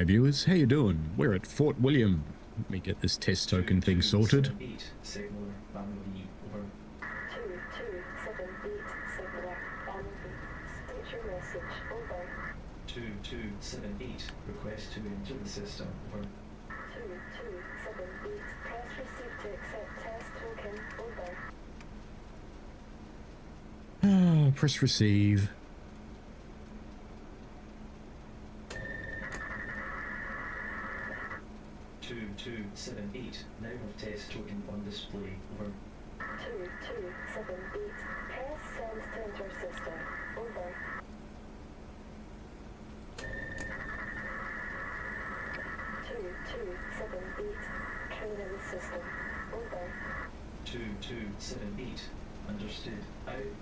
G'day viewers, how you doing? We're at Fort William. Let me get this test token thing sorted. 2278 signaler, Mallaig, over. 2278 signaler, Mallaig. State your message, over. 2278, request to enter the system, over. 2278, press receive to accept test token, over. Press receive. Now have test token on display, over. 2278, press send to enter system, over. 2278, train in the system, over. 2278, understood, out.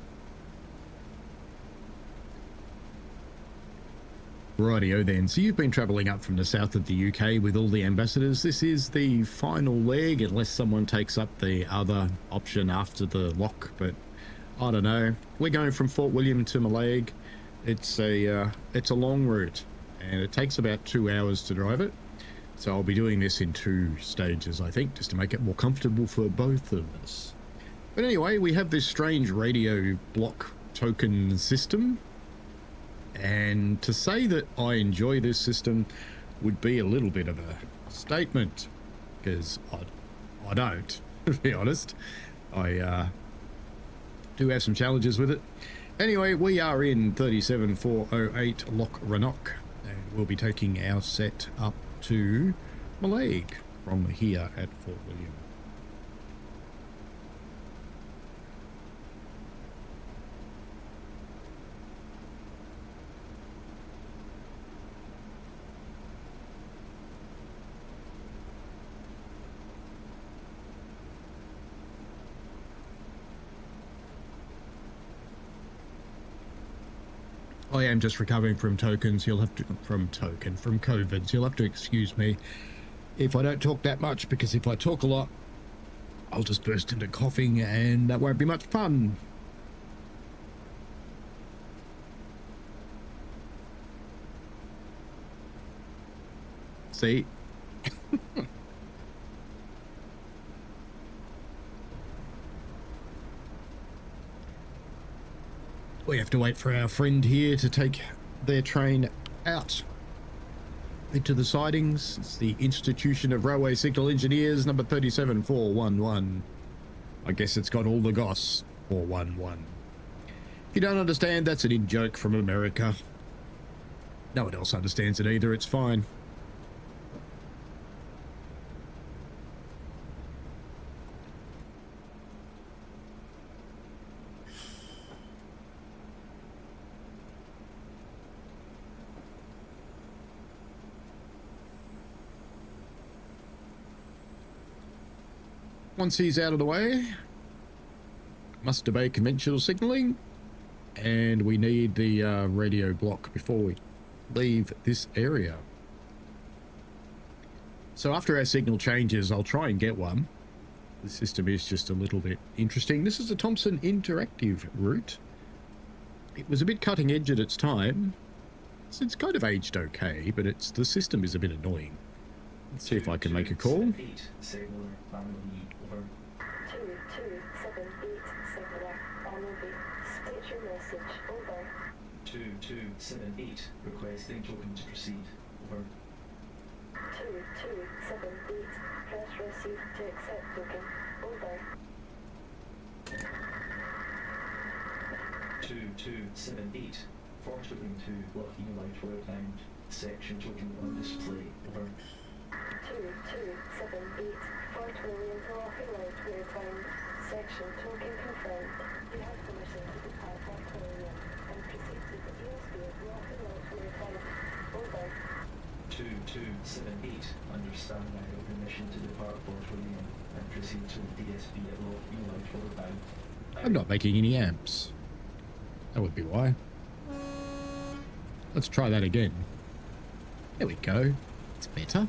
Rightio then, so you've been travelling up from the south of the UK with all the ambassadors. This is the final leg, unless someone takes up the other option after the lock, but I don't know. We're going from Fort William to Mallaig. It's a long route, and it takes about 2 hours to drive it. So I'll be doing this in 2 stages, I think, just to make it more comfortable for both of us. But anyway, we have this strange radio block token system. And to say that I enjoy this system would be a little bit of a statement, because I don't, to be honest. I do have some challenges with it. Anyway, we are in 37408 Loch Rannoch, and we'll be taking our set up to Mallaig from here at Fort William. I am just recovering from tokens. You'll have to from COVIDs. You'll have to excuse me if I don't talk that much, because if I talk a lot, I'll just burst into coughing, and that won't be much fun. See? We have to wait for our friend here to take their train out into the sidings. It's the Institution of Railway Signal Engineers, number 37411. I guess it's got all the goss, 411. If you don't understand, that's an in-joke from America. No one else understands it either, it's fine. Once he's out of the way, must obey conventional signalling, and we need the radio block before we leave this area. So after our signal changes, I'll try and get one. The system is just a little bit interesting. This is a Thomson interactive route. It was a bit cutting edge at its time. So it's kind of aged okay, but the system is a bit annoying. Let's see if I can make a call. 2278 signaler, Mallaig. State your message, over. 2278, requesting token to proceed, over. 2278, press receive to accept token, over. 2278, for token to Loch Rannoch, section token on display, over. 2278, Fort William to Loch Rannoch, section token confirmed. You have permission to depart Fort William and proceed to the TSC of Loch Rannoch, over. 2278, understand I have permission to depart Fort William and proceed to the DSB at Loch Rannoch. I'm not making any amps. That would be why. Let's try that again. There we go. It's better.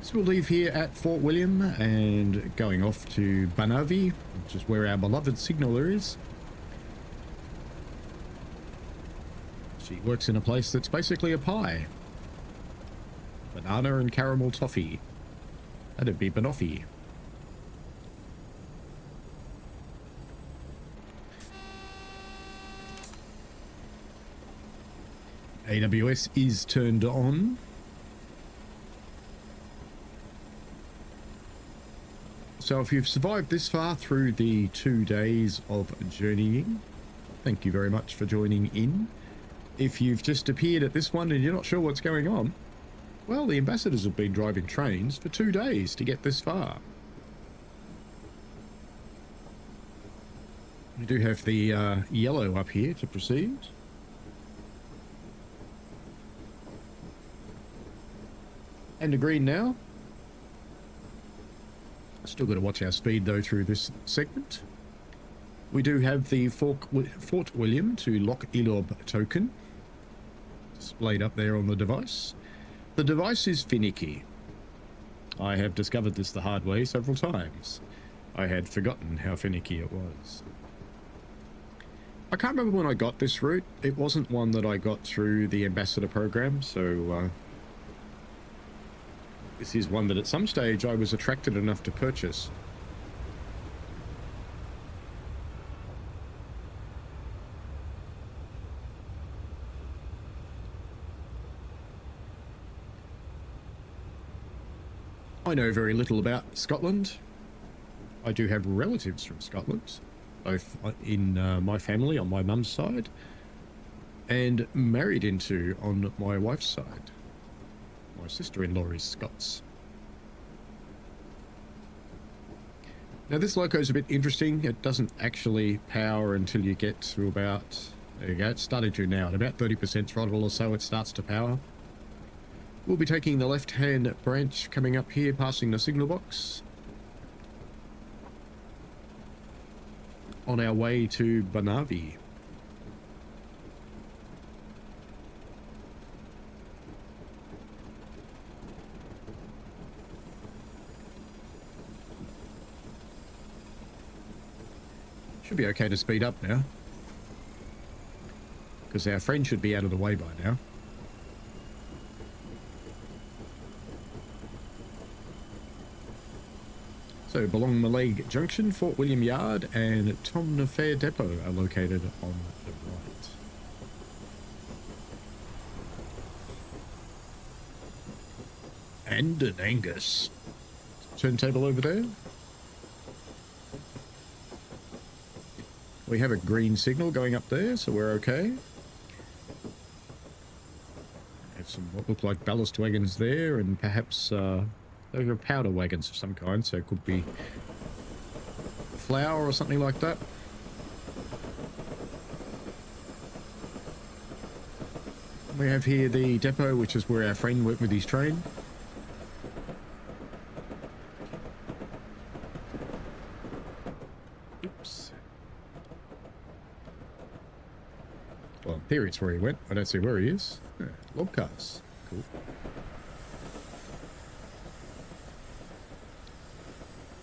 So we'll leave here at Fort William and going off to Banavi, which is where our beloved signaller is. She works in a place that's basically a pie. Banana and caramel toffee. That'd be banoffee. AWS is turned on. So if you've survived this far through the 2 days of journeying, thank you very much for joining in. If you've just appeared at this one and you're not sure what's going on, well, the ambassadors have been driving trains for 2 days to get this far. We do have the yellow up here to proceed. And a green now. Still got to watch our speed though through this segment. We do have the Fort William to Loch Elob token displayed up there on the device. The device is finicky. I have discovered this the hard way several times. I had forgotten how finicky it was. I can't remember when I got this route. It wasn't one that I got through the ambassador program, so this is one that at some stage I was attracted enough to purchase. I know very little about Scotland. I do have relatives from Scotland, both in my family on my mum's side and married into on my wife's side. My sister-in-law is Scots. Now this loco's a bit interesting. It doesn't actually power until you get to about, there you go, it's starting to now. At about 30% throttle or so it starts to power. We'll be taking the left-hand branch coming up here, passing the signal box. On our way to Banavi. Should be okay to speed up now, because our friend should be out of the way by now. So Belong Mallaig Junction, Fort William Yard and Tomnafair Depot are located on the right. And an Angus turntable over there. We have a green signal going up there, so we're okay. Have some what look like ballast wagons there, and perhaps those are powder wagons of some kind, so it could be flour or something like that. We have here the depot, which is where our friend went with his train. Oops. Well, in theory it's where he went. I don't see where he is. Yeah, log cars. Cool.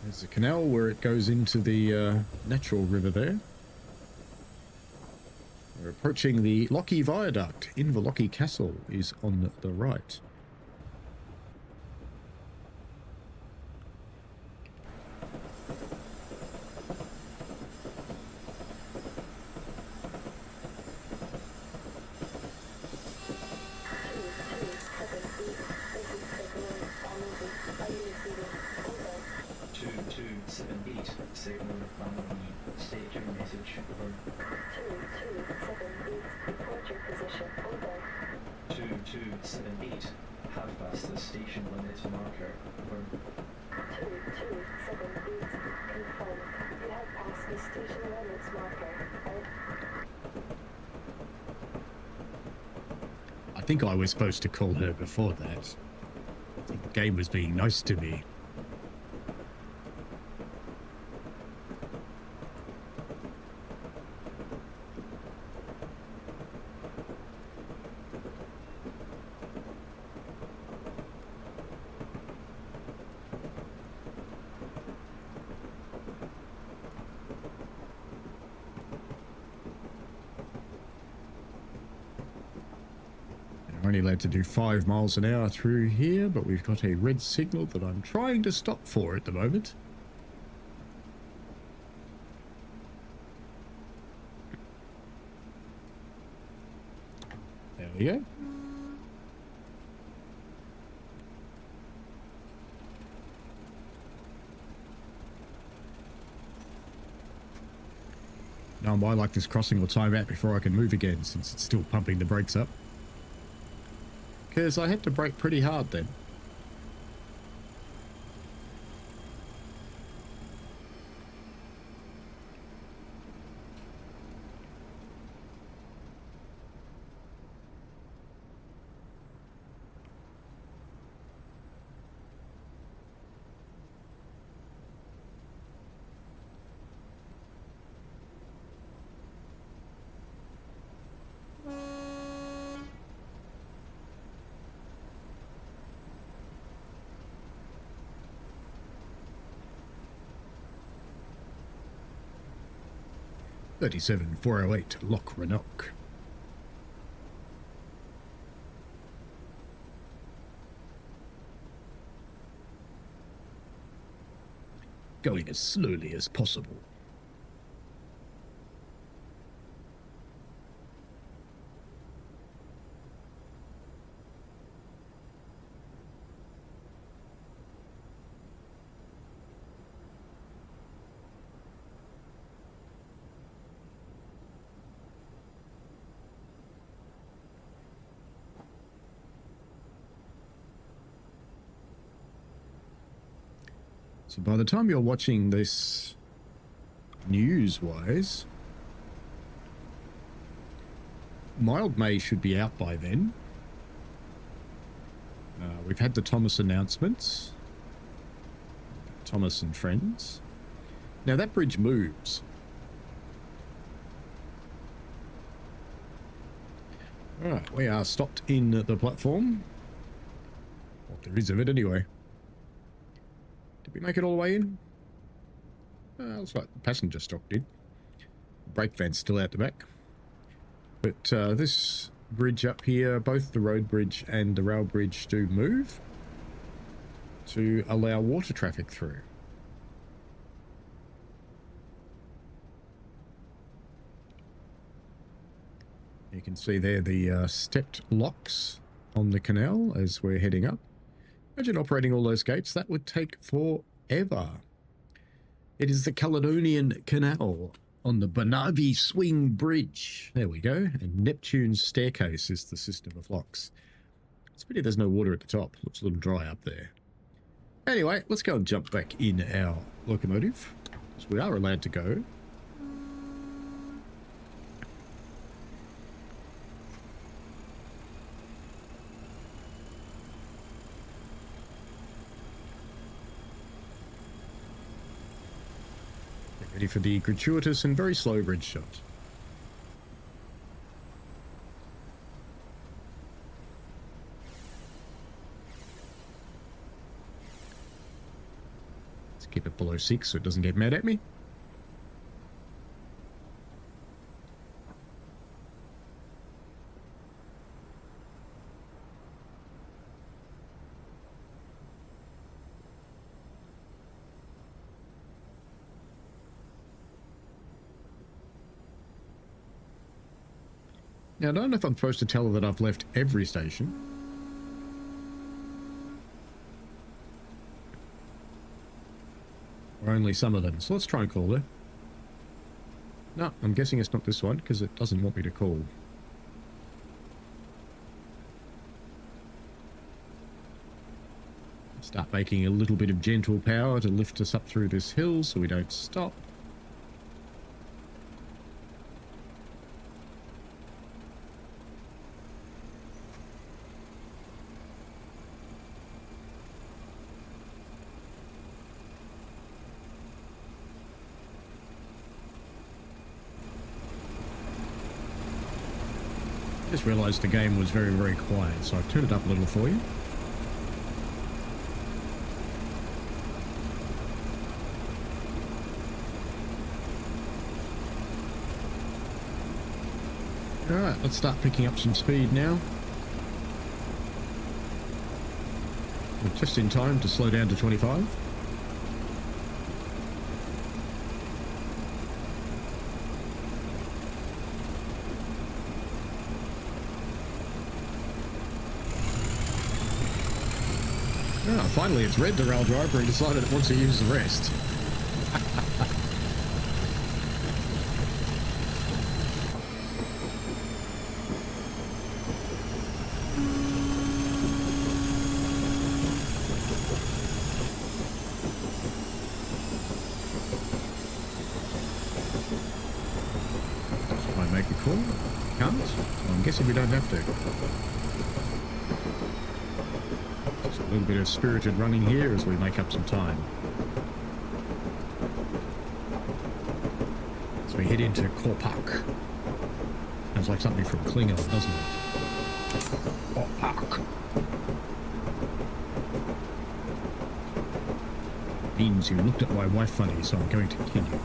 There's a canal where it goes into the natural river there. We're approaching the Lochie Viaduct. Inverlochie Castle is on the right. I think I was supposed to call her before that. I think the game was being nice to me. only allowed to do 5 miles an hour through here, but we've got a red signal that I'm trying to stop for at the moment. There we go. Now I might like this crossing will time out before I can move again, since it's still pumping the brakes up. Because I had to brake pretty hard then. (37 408) Loch Rannoch. Going as slowly as possible. So by the time you're watching this news-wise, Mild May should be out by then. We've had the Thomas announcements. Thomas and friends. Now that bridge moves. Alright, we are stopped in the platform. What there is of it anyway. Did we make it all the way in? Looks like the passenger stock did. Brake van's still out the back. But this bridge up here, both the road bridge and the rail bridge do move to allow water traffic through. You can see there the stepped locks on the canal as we're heading up. Imagine operating all those gates. That would take forever. It is the Caledonian Canal on the Bonavi Swing Bridge. There we go. And Neptune's Staircase is the system of locks. It's a pity there's no water at the top. Looks a little dry up there. Anyway, let's go and jump back in our locomotive, because we are allowed to go. Ready for the gratuitous and very slow bridge shot. Let's keep it below 6 so it doesn't get mad at me. Now, I don't know if I'm supposed to tell her that I've left every station. Or only some of them. So let's try and call her. No, I'm guessing it's not this one, because it doesn't want me to call. Start making a little bit of gentle power to lift us up through this hill so we don't stop. Just realised the game was very, very quiet, so I've turned it up a little for you. Alright, let's start picking up some speed now. Just in time to slow down to 25. Oh, finally it's read the rail driver and decided it wants to use the rest. Should I make a call? Can't? Well, I'm guessing we don't have to. A little bit of spirited running here as we make up some time. As we head into Korpak. Sounds like something from Klingon, doesn't it? Korpak. Means you looked at my wife funny, so I'm going to kill you.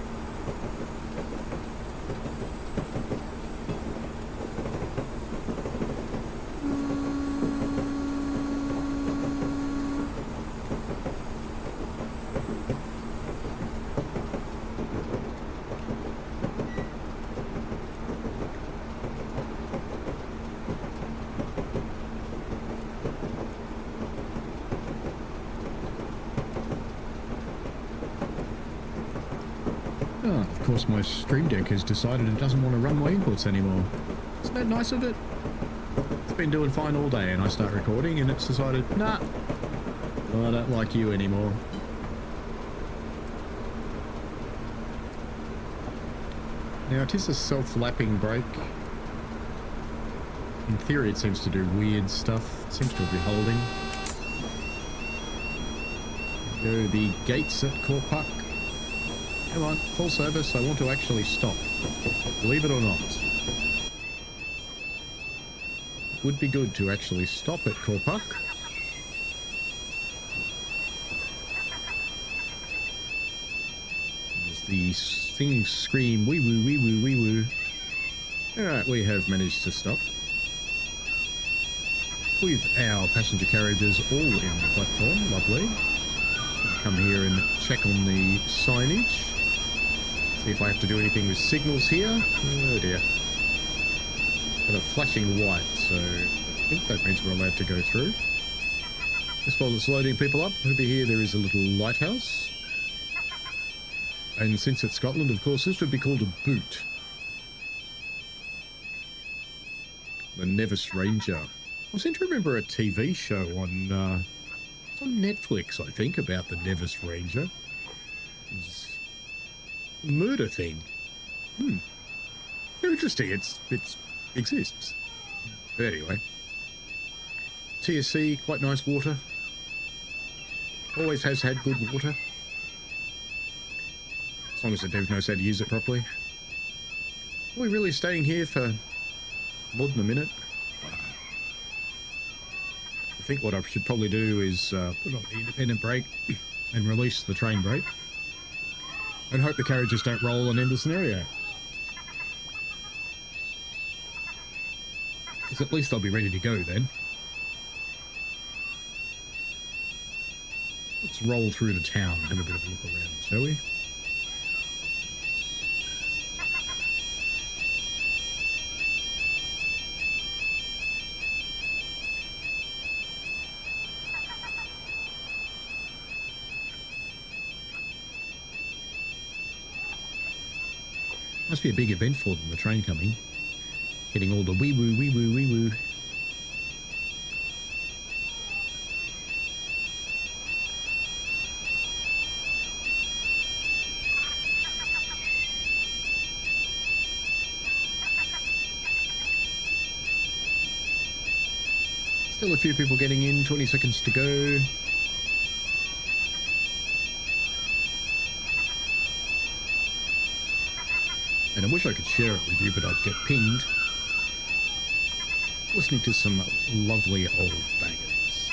Of course, my Stream Deck has decided it doesn't want to run my inputs anymore. Isn't that nice of it? It's been doing fine all day, and I start recording, and it's decided, nah, I don't like you anymore. Now, it is a self-lapping brake. In theory, it seems to do weird stuff. It seems to be holding. Go the gates at Korpak. Come on, full service. I want to actually stop. Believe it or not. It would be good to actually stop at Korpak. As the things scream wee woo, wee woo, wee woo. Alright, we have managed to stop. With our passenger carriages all in the platform. Lovely. Come here and check on the signage. See if I have to do anything with signals here. Oh dear. Got a flashing white, so I think that means we're allowed to go through. Just while it's loading people up, over here there is a little lighthouse. And since it's Scotland, of course, this would be called a boot. The Nevis Ranger. I seem to remember a TV show on Netflix, I think, about the Nevis Ranger. It's a murder thing. Interesting. It exists. But anyway, TSC, quite nice water. Always has had good water. As long as the dev knows how to use it properly. Are we really staying here for more than a minute? I think what I should probably do is put on the independent brake and release the train brake. And hope the carriages don't roll and end the scenario. Because at least I'll be ready to go then. Let's roll through the town and have a bit of a look around, shall we? Must be a big event for them, the train coming. Getting all the wee woo, wee woo, wee woo. Still a few people getting in, 20 seconds to go. And I wish I could share it with you, but I'd get pinged. Listening to some lovely old bangers.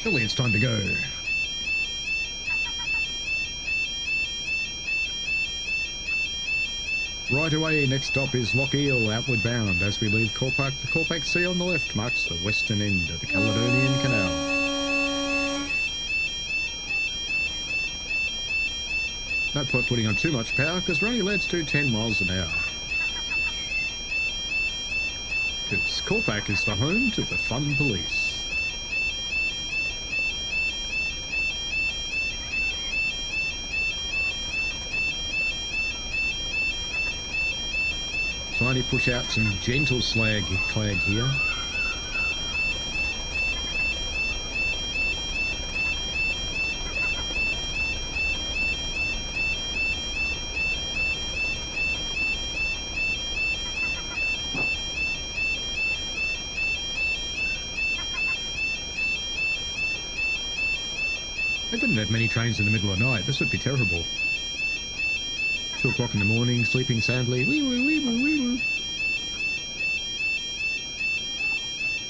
Surely it's time to go. Right away, next stop is Loch Eel, outward bound. As we leave Corpac, the Corpac Sea on the left marks the western end of the Caledonian Canal. No point putting on too much power because we're only allowed to do 10 miles an hour. Because Corpac is the home to the fun police. Trying to push out some gentle clag here. They couldn't have many trains in the middle of the night. This would be terrible. 2 o'clock in the morning, sleeping soundly. Wee woo, wee woo, wee woo.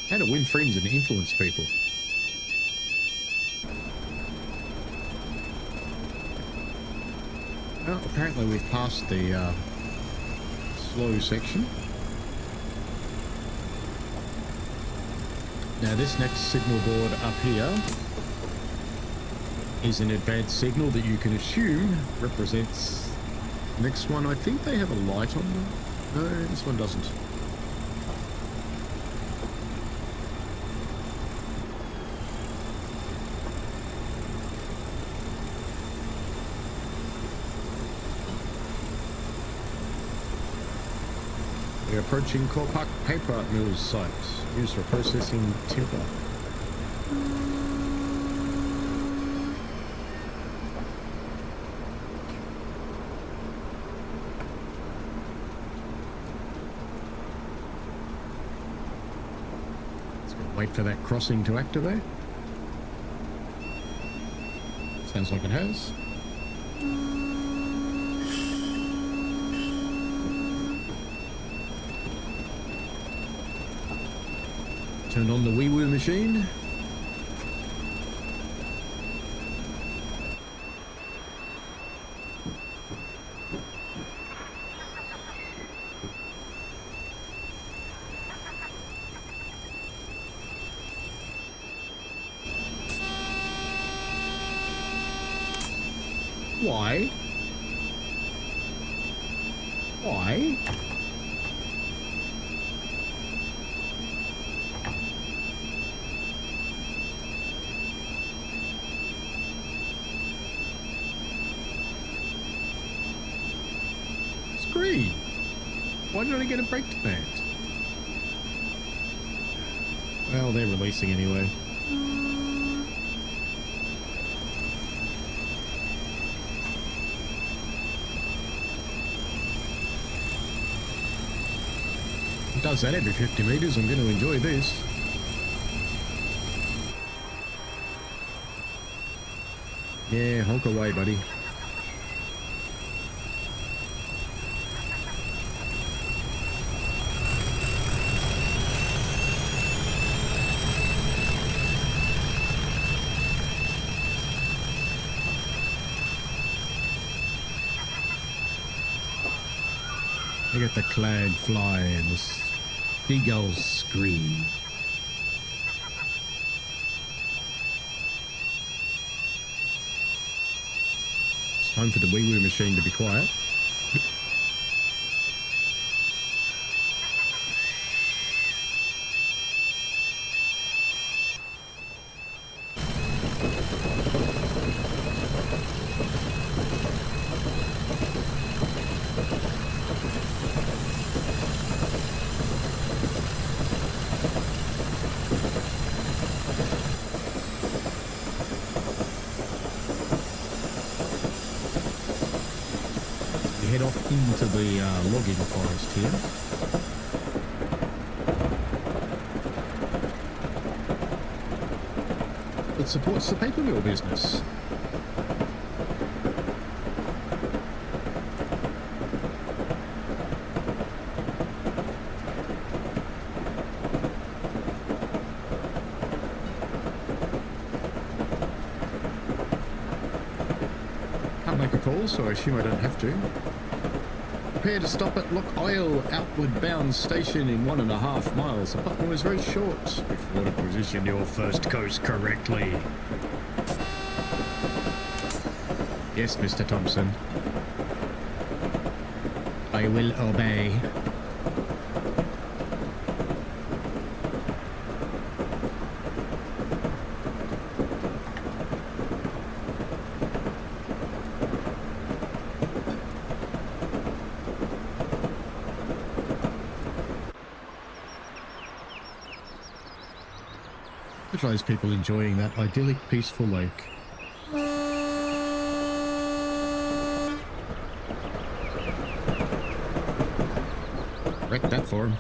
How to win friends and influence people. Well, apparently we've passed the slow section. Now this next signal board up here is an advanced signal that you can assume represents the next one. I think they have a light on them. No, this one doesn't. We're approaching Corpac Paper Mills site, used for processing timber. Wait for that crossing to activate. Sounds like it has. Turn on the wee woo machine. Why? Why? It's green. Why did I get a brake band? Well, they're releasing anyway. It does that every 50 meters. I'm going to enjoy this. Yeah, honk away, buddy. Look at the cloud fly and the seagulls scream. It's time for the wee woo machine to be quiet. Head off into the logging forest here. It supports the paper mill business. make a call, so I assume I don't have to. Prepare to stop at Lock Oil outward bound station in 1.5 miles. The platform is very short. Before to position your first coast correctly. Yes, Mr. Thompson. I will obey. Look at those people enjoying that idyllic, peaceful lake. Wreck that for him.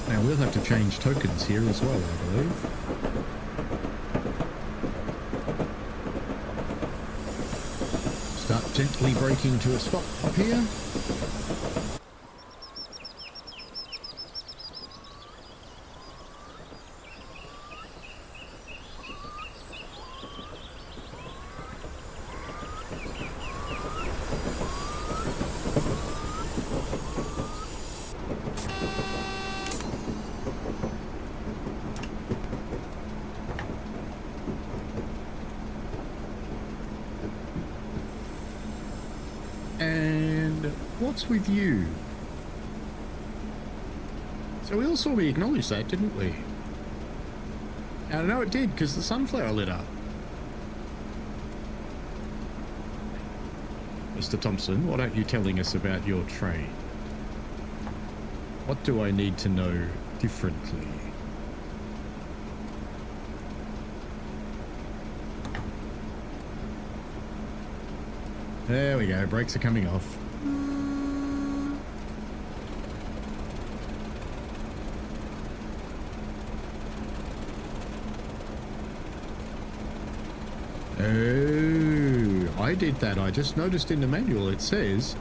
Now we'll have to change tokens here as well, I believe. Start gently braking to a stop up here. And what's with you? So we all saw we acknowledged that, didn't we? And I know it did, because the sunflower lit up. Mr. Thompson, what aren't you telling us about your trade? What do I need to know differently? There we go, brakes are coming off. Oh, I did that. I just noticed in the manual it says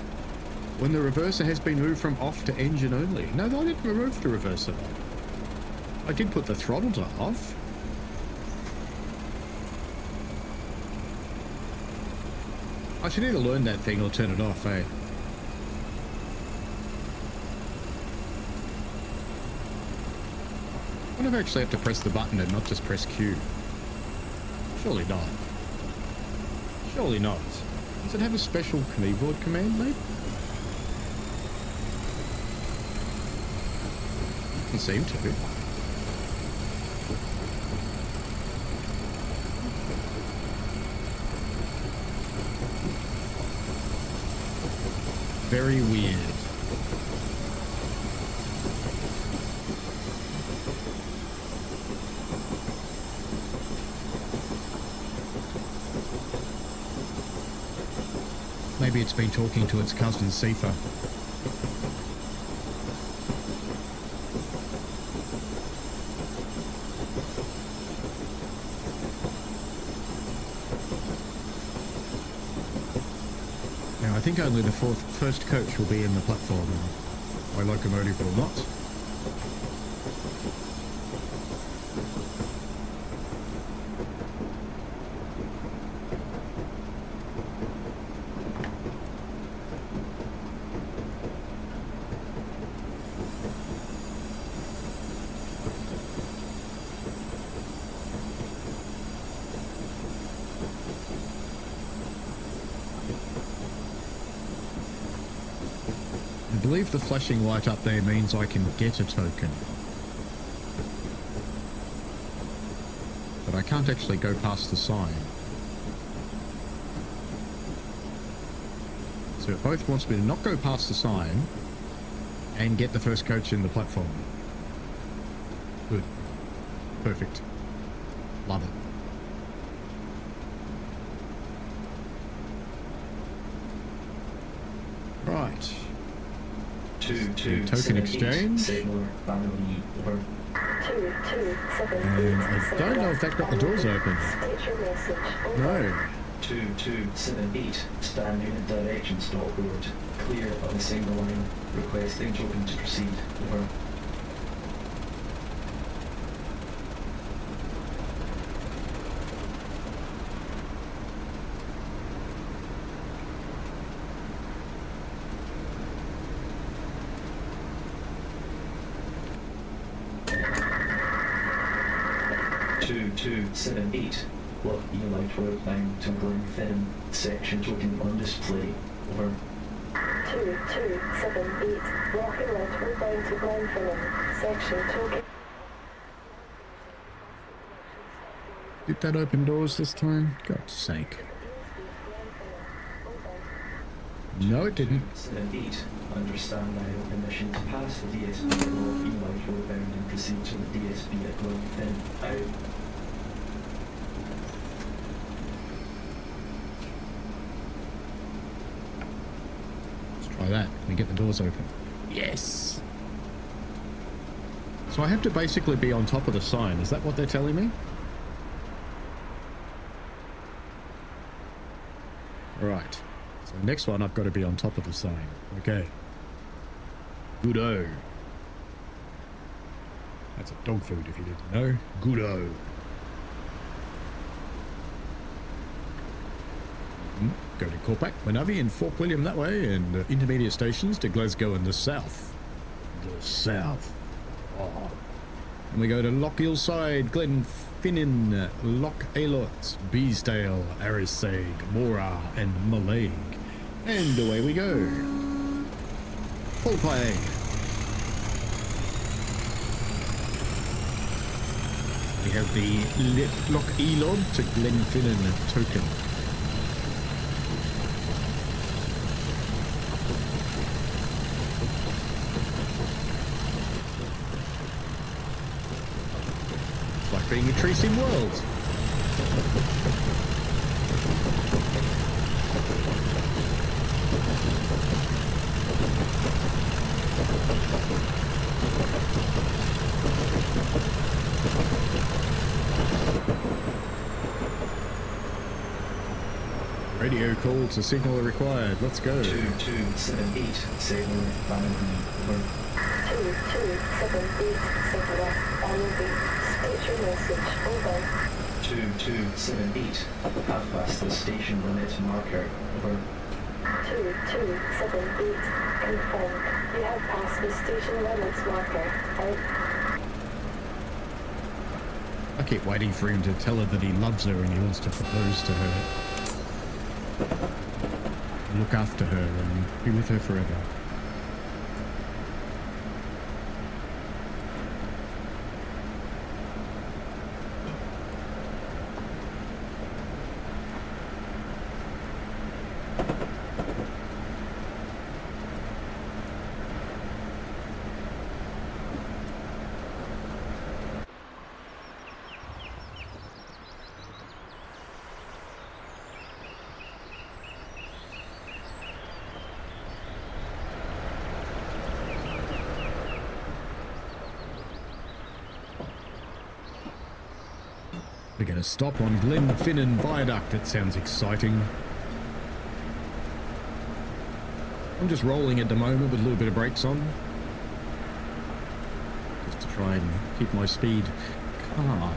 when the reverser has been moved from off to engine only. No, I didn't remove the reverser. I did put the throttle to off. I should either learn that thing or turn it off, eh? I wonder if I actually have to press the button and not just press Q. Surely not. Surely not. Does it have a special keyboard command, mate? Doesn't seem to. Very weird. Maybe it's been talking to its cousin Sifa. Now I think only the first coach will be in the platform. My locomotive will not. I believe the flashing light up there means I can get a token. But I can't actually go past the sign. So it both wants me to not go past the sign and get the first coach in the platform. Good. Perfect. Love it. Right. Token exchange. And I don't know if that got the doors open. No. 2278, stand unit direction, stop road. clear of the signal line. Requesting token to proceed. Over. Two, 7, 8. Lock E-Line 12-9 to Glenfinnan. Section token on display. Over. 2278, Lock E-Line 12-9 to Glenfinnan. Section token. Did that open doors this time? God's sake. No, it didn't. 7-8. Understand I have permission to pass the DSB at Lock E-Line 12-9 and proceed to the DSB at Glenfinnan. Out. Try that. Can we get the doors open? Yes! So I have to basically be on top of the sign. Is that what they're telling me? Right. So next one, I've got to be on top of the sign. Okay. Good-o. That's a dog food if you didn't know. Good-o. Go to Corpac, Manavi and Fort William that way, and intermediate stations to Glasgow in the south. The south. Oh. And we go to Loch Hillside, Glenfinnan, Loch Aylot, Beesdale, Arisaig, Mora, and Mallaig. And away we go. Full play. We have the Loch Aylot to Glenfinnan token. Like being a tree sim world. Radio call to signal required. Let's go. 2278, signal Bannerby. 2278, signal Bannerby. State your message. Over. 2278, have passed the station limit marker. Over. 2278, confirmed. You have passed the station limits marker. Out. I keep waiting for him to tell her that he loves her and he wants to propose to her. Look after her and be with her forever. We're going to stop on Glenfinnan Viaduct. It sounds exciting. I'm just rolling at the moment with a little bit of brakes on. Just to try and keep my speed calm.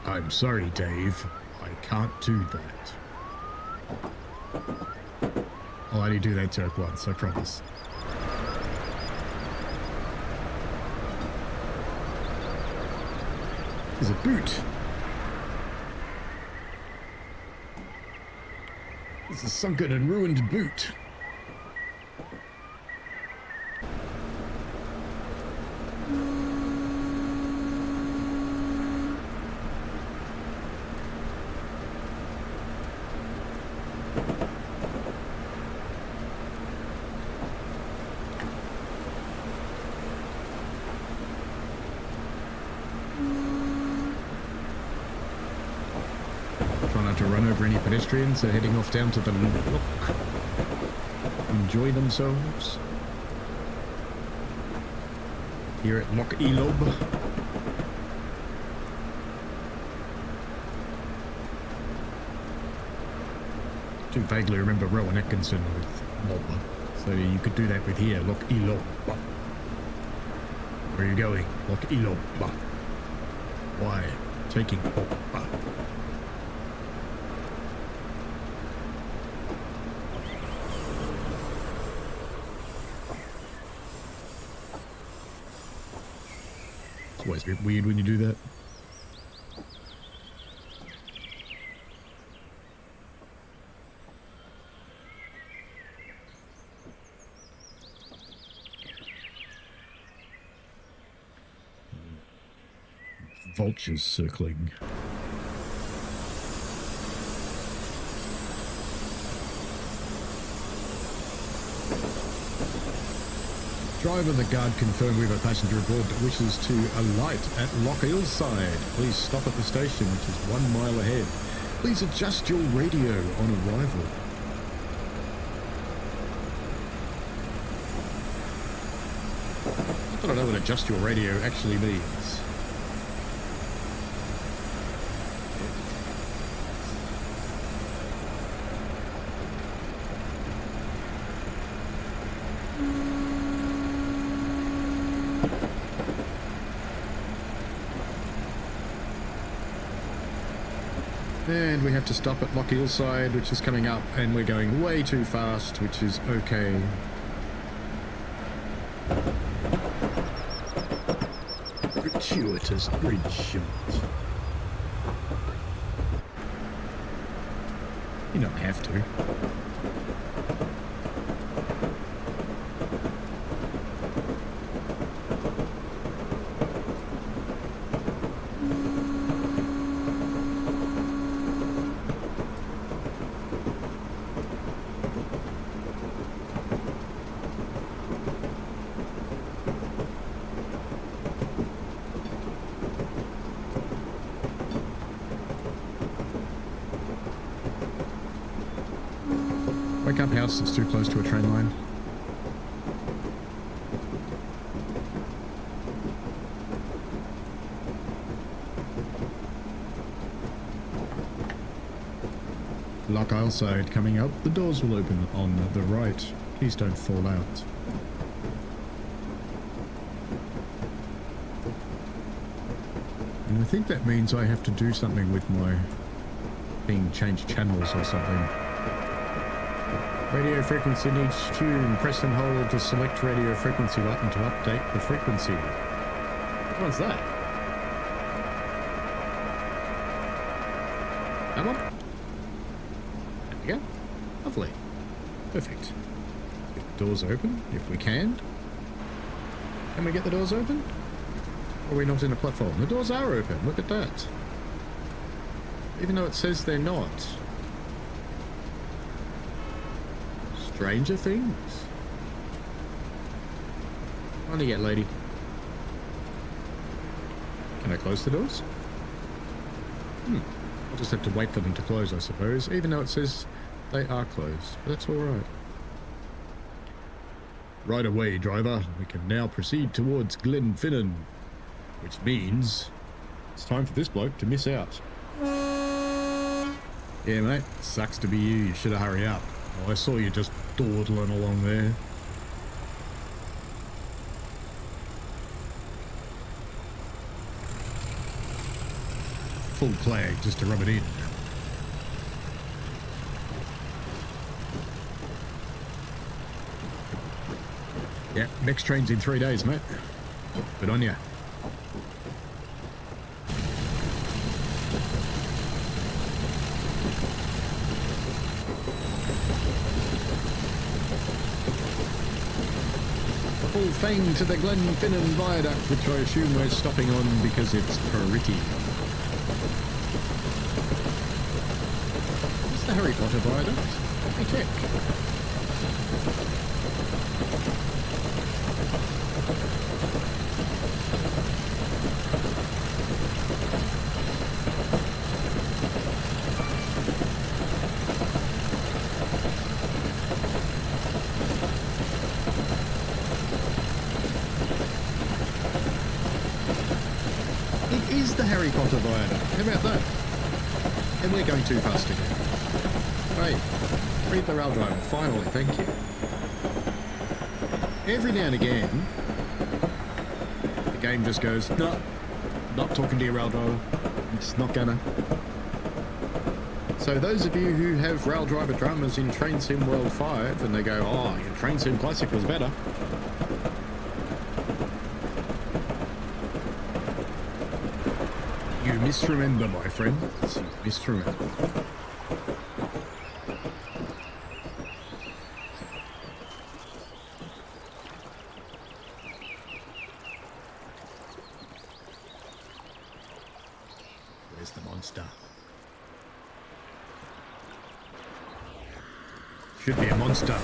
I'm sorry, Dave. I can't do that. I'll only do that joke once, I promise. There's a boot. It's a sunken and ruined boot. pedestrians are heading off down to the lock. Enjoy themselves. Here at Loch Elob. Do vaguely remember Rowan Atkinson with Mob. So you could do that with here, Loch Elob. Where are you going? Loch Elob. Why? Taking Bob. It's always a bit weird when you do that. Vultures circling. Driver, the guard confirmed we have a passenger aboard that wishes to alight at Loch Hillside. Please stop at the station, which is 1 mile ahead. Please adjust your radio on arrival. I don't know what adjust your radio actually means. And we have to stop at Loch Hillside, which is coming up, and we're going way too fast, which is okay. Gratuitous bridge shot. You don't have to. Wake up, house. It's too close to a train line. Loch Hillside coming up. The doors will open on the right. Please don't fall out. And I think that means I have to do something with my thing, change channels or something. Radio frequency needs tune. Press and hold to select radio frequency button to update the frequency. Which one's that? That one? There we go. Lovely. Perfect. Get the doors open, if we can. Can we get the doors open? Or are we not in a platform? The doors are open. Look at that. Even though it says they're not. Stranger things. On you get, lady. Can I close the doors? I'll just have to wait for them to close, I suppose, even though it says they are closed. But that's alright. Right away, driver. We can now proceed towards Glenfinnan, which means it's time for this bloke to miss out. Yeah, mate. Sucks to be you. You should have hurried up. Oh, I saw you just dawdling along there. Full flag just to rub it in. Yeah, next train's in 3 days, mate. Good on ya. Full fang to the Glenfinnan Viaduct, which I assume we're stopping on because it's pretty. It's the Harry Potter Viaduct. Hey, check. Harry Potter viaduct. How about that? And we're going too fast again. Right, read the rail driver. Finally, thank you. Every now and again, the game just goes, no, not talking to your rail driver. It's not gonna. So those of you who have rail driver dramas in Train Sim World 5 and they go, oh, your Train Sim Classic was better. You misremember, my friends. You misremember. Where's the monster? Should be a monster.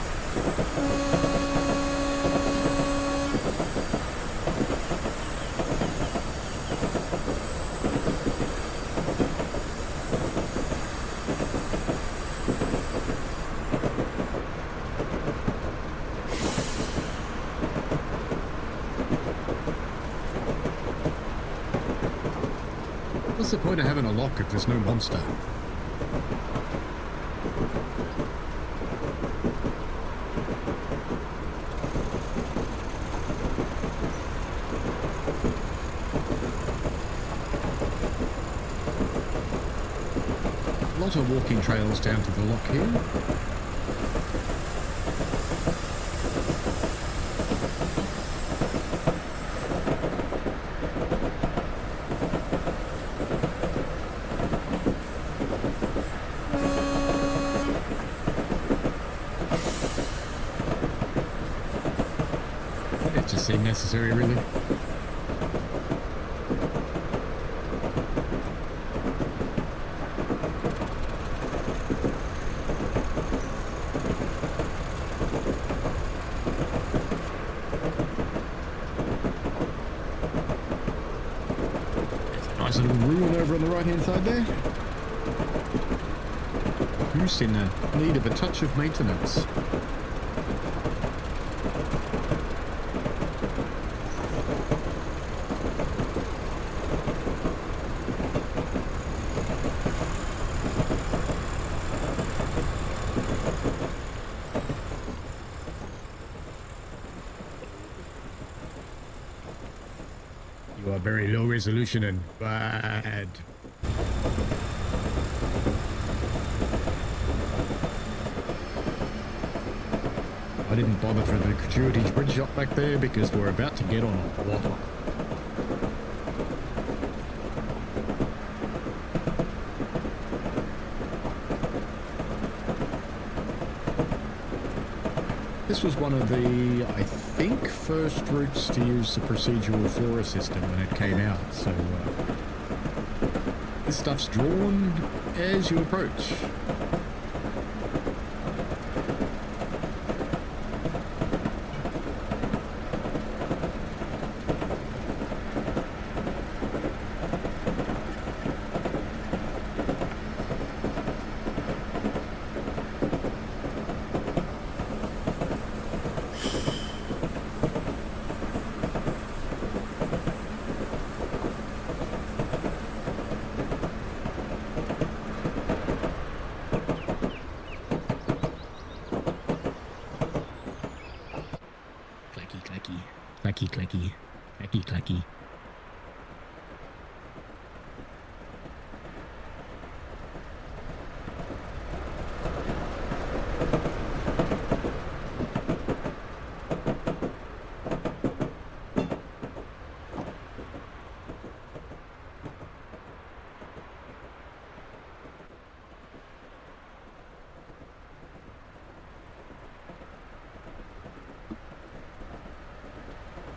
What's the point of having a lock if there's no monster? A lot of walking trails down to the lock here. It just seemed necessary, really. Nice little ruin over on the right hand side there. Who's in need of a touch of maintenance? You are very low resolution and bad. I didn't bother for the gratuitous bridge shot back there because we're about to get on water. This was one of the, I think, first routes to use the procedural flora system when it came out, so this stuff's drawn as you approach. Clacky, clacky, clacky, clacky.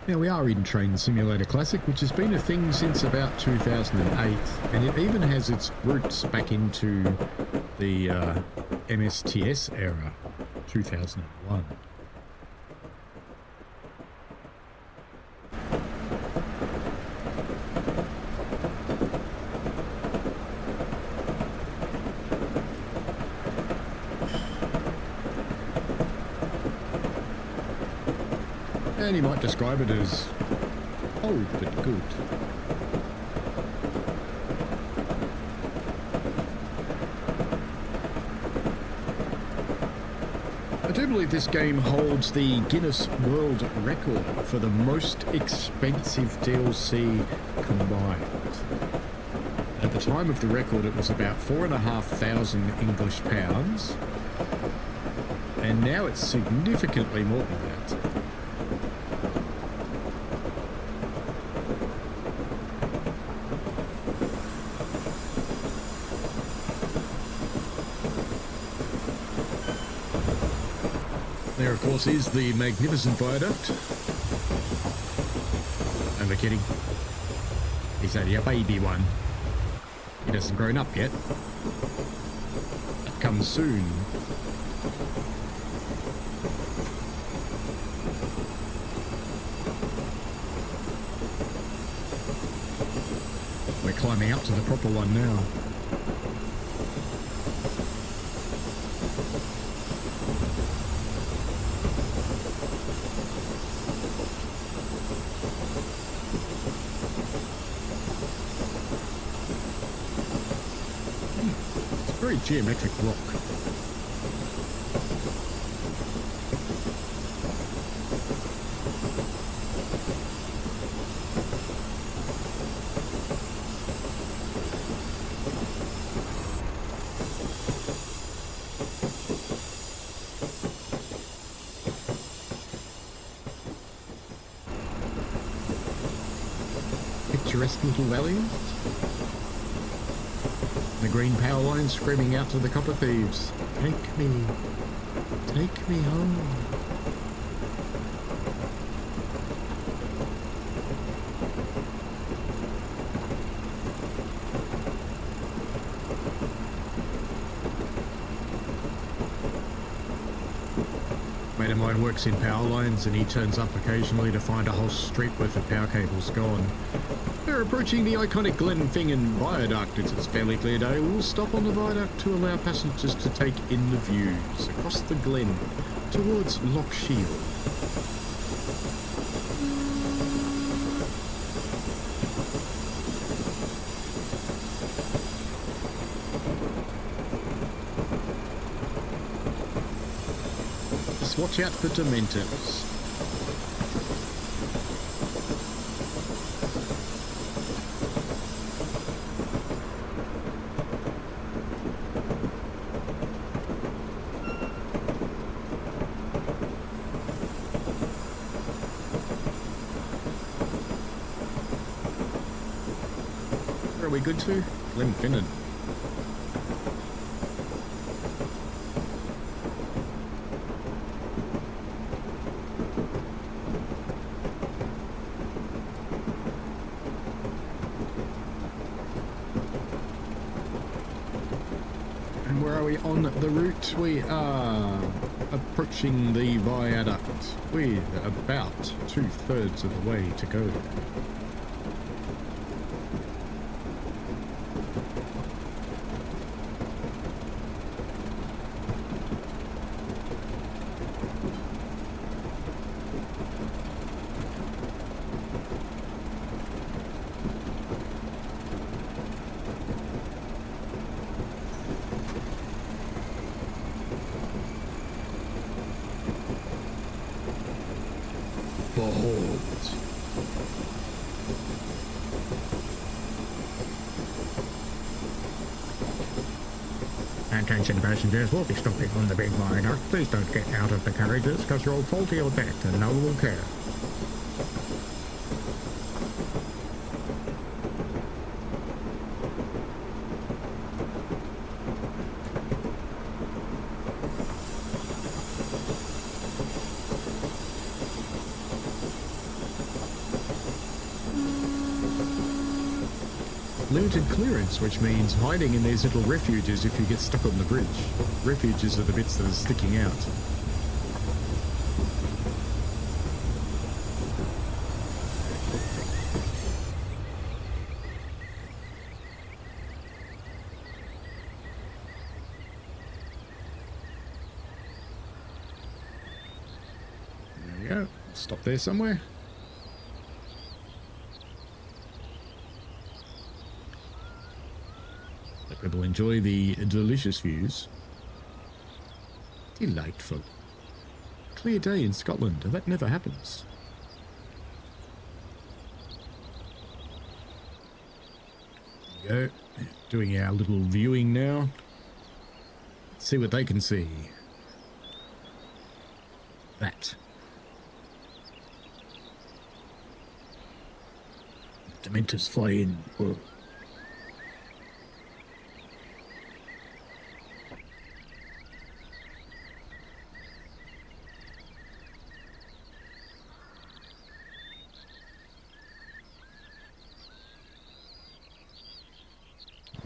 Now we are in Train Simulator Classic, which has been a thing since about 2008, and it even has its roots back into the MSTS era, 2001. And you might describe it as old but good. I do believe this game holds the Guinness World Record for the most expensive DLC combined. At the time of the record, it was about 4,500 English pounds, and now it's significantly more than that. There, of course, is the magnificent viaduct. Am I kidding? He's only a baby one. He hasn't grown up yet. That comes soon. We're climbing up to the proper one now. Very geometric rock. Picturesque little valleys. The green power line screaming out to the copper thieves. Take me home. Mate of mine works in power lines and he turns up occasionally to find a whole street worth of power cables gone. We're approaching the iconic Glenfinnan Viaduct. It's a fairly clear day. We'll stop on the viaduct to allow passengers to take in the views across the glen towards Loch Shield. Just watch out for Dementors. Are we good to? Glenfinnan. And where are we on the route? We are approaching the viaduct. We're about 2/3 of the way to go. Attention passengers, we'll be stopping on the big viaduct. Please don't get out of the carriages because you're all faulty or dead and no one will care. Limited clearance, which means hiding in these little refuges if you get stuck on the bridge. Refuges are the bits that are sticking out. There we go. Stop there somewhere. People enjoy the delicious views. Delightful. clear day in Scotland. That never happens. There we go. Doing our little viewing now. Let's see what they can see. That. Dementors fly in. Whoa.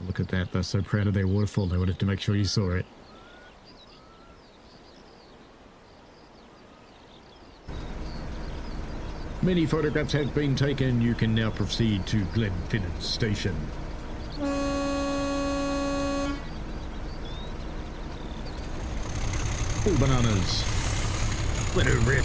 Look at that. They're so proud of their waterfall. They wanted to make sure you saw it. Many photographs have been taken. You can now proceed to Glenfinnan Station. All bananas. Let her rip.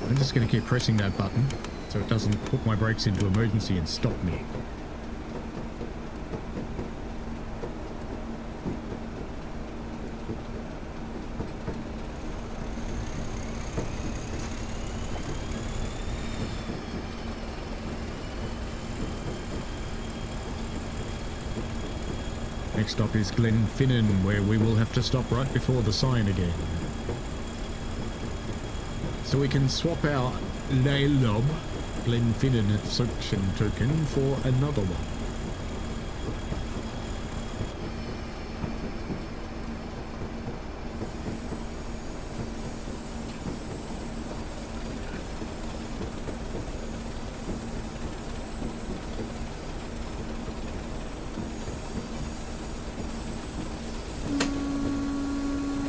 I'm just going to keep pressing that button so it doesn't put my brakes into emergency and stop me. Next stop is Glenfinnan, where we will have to stop right before the sign again. So we can swap our Laylob Glenfinnan section token for another one.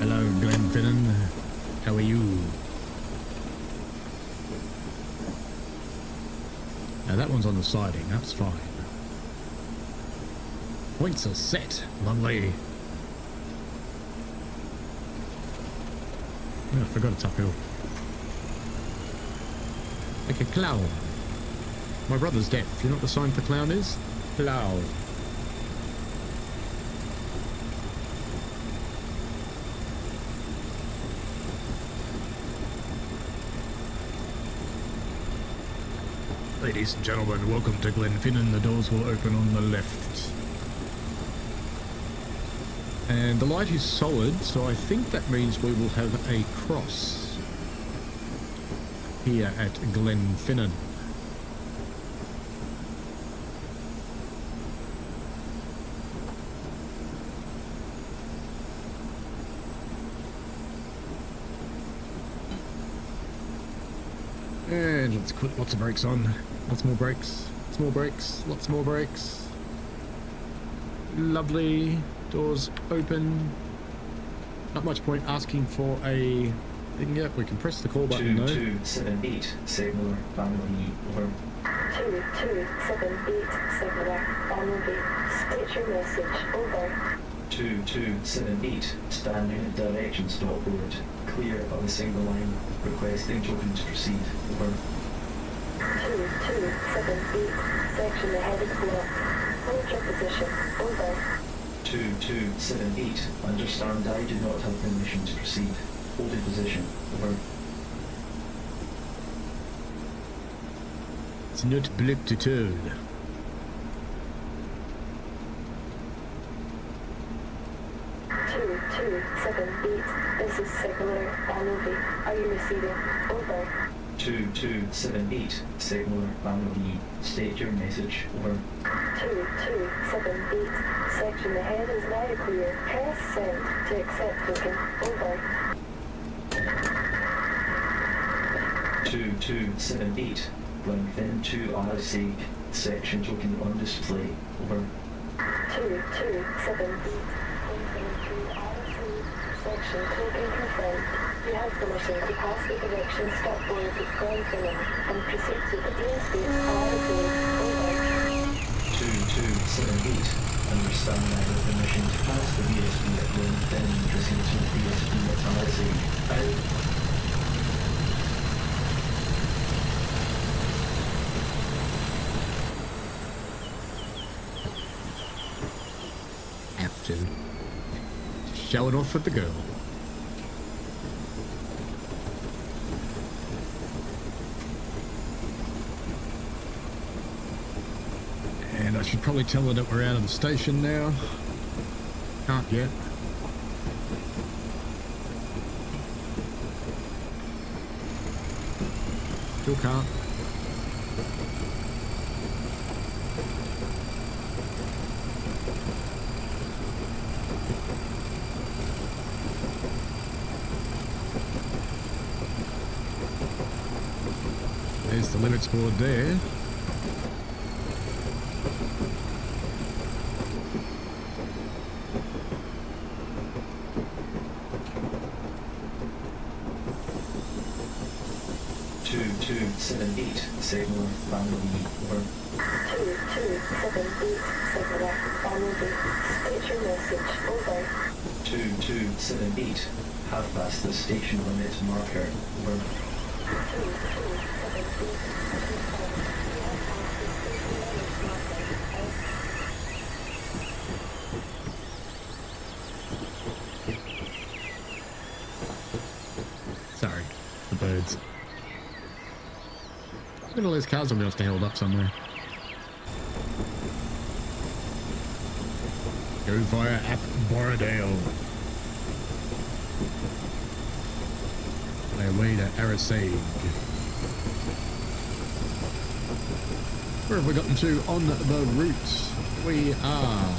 Hello, Glenfinnan. How are you? Now that one's on the siding, that's fine. Points are set. Lovely. Oh, I forgot it's uphill. Like a clown. My brother's deaf. You know what the sign for clown is? Clown. Ladies and gentlemen, welcome to Glenfinnan. The doors will open on the left. And the light is solid, so I think that means we will have a cross here at Glenfinnan. And let's put lots of brakes on. Lots more brakes. Lots more brakes. Lots more brakes. Lovely. Doors open. Not much point asking for a thing yet. We can press the call button though. 2278 signaler family over. 2278 signaler family. State your message. Over. 2278 standing at direction stop board. Clear of a single line. Requesting token to proceed. Over. 2278 section ahead is blocked. Hold your position. Over. 2278 understand I do not have permission to proceed. Hold your position. Over. It's not blocked at all. This is Signaler Banovi. Are you receiving? Over. 2278 signaler family. State your message. Over. 2278 section ahead is now clear. Press send to accept token. Over. 2278. Length into RSA sections looking on display. Over. 2278. Through RC section token confirmed. You have permission to pass the direction stop board with going filling and proceed to the DSB RC. Over. 2278. Understand I have permission to pass the DSB at going filling and proceed to the DSB at RSA. Out. Have to. Show it off with the girl. And I should probably tell her that we're out of the station now. Can't yet. Still can't. There's the limits board there. Signal Bumblebee. Over. 2278. Signal Bumblebee. State your message. Over. 2278. Have passed the station limit marker. Over. 2278. Sorry, the birds. Look at all those cars will be able to held up somewhere. Go via App Borrowdale. Their way to Arisage. Where have we gotten to on the route? We are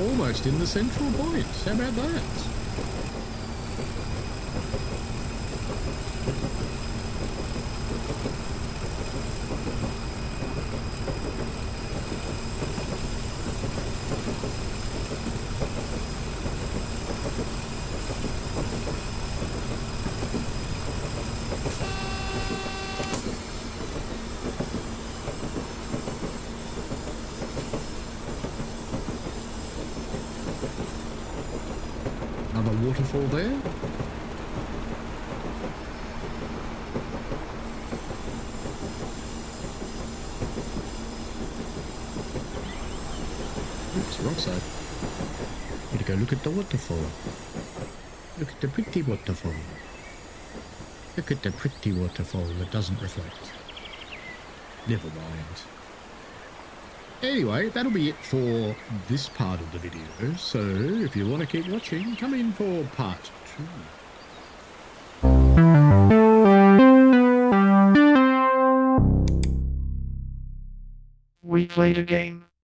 almost in the central point. How about that? Another waterfall there. Oops, wrong side. Need to go look at the waterfall. Look at the pretty waterfall. Look at the pretty waterfall that doesn't reflect. Never mind. Anyway, that'll be it for this part of the video. So if you want to keep watching, come in for part 2. We played a game.